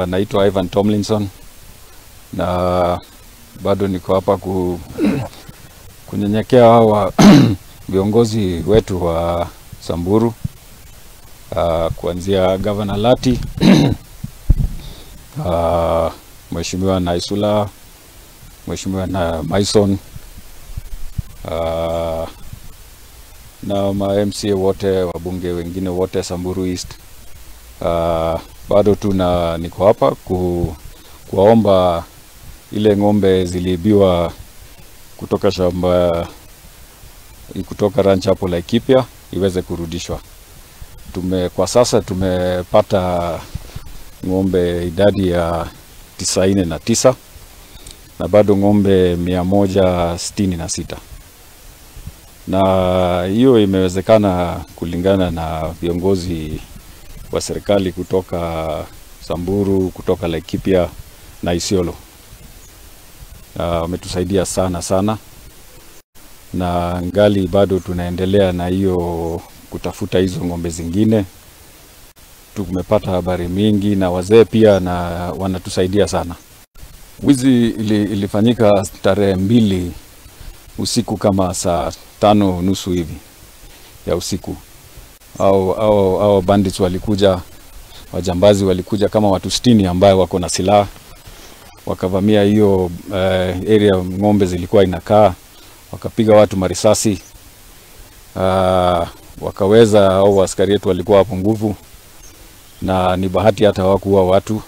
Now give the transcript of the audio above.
naitwa Ivan Tomlinson na bado niko hapa kunyenyekea hawa viongozi wetu wa Samburu, kuanzia Governor Lati, Mheshimiwa Naisula, Mheshimiwa na Mason, na ma MCA wote, wabunge wengine wote Samburu East. Bado niko hapa kuwaomba ile ng'ombe ziliibiwa kutoka shamba, kutoka ranch hapo Laikipia iweze kurudishwa. Kwa sasa tumepata ng'ombe idadi ya 99 na bado ng'ombe 166. Na hiyo imewezekana kulingana na viongozi wa serikali kutoka Samburu, kutoka Laikipia na Isiolo. Wametusaidia sana na ngali bado tunaendelea na hiyo kutafuta hizo ng'ombe zingine. Tumepata habari mingi na wazee pia na wanatusaidia sana. Wizi ilifanyika tarehe 2 usiku kama saa 5:30 hivi ya usiku. Au bandits walikuja, wajambazi walikuja kama watu 60 ambao wako na silaha, wakavamia hiyo area ng'ombe zilikuwa inakaa, wakapiga watu marisasi, wakaweza, au askari wetu walikuwa hapo nguvu, na ni bahati hata hawakuua watu.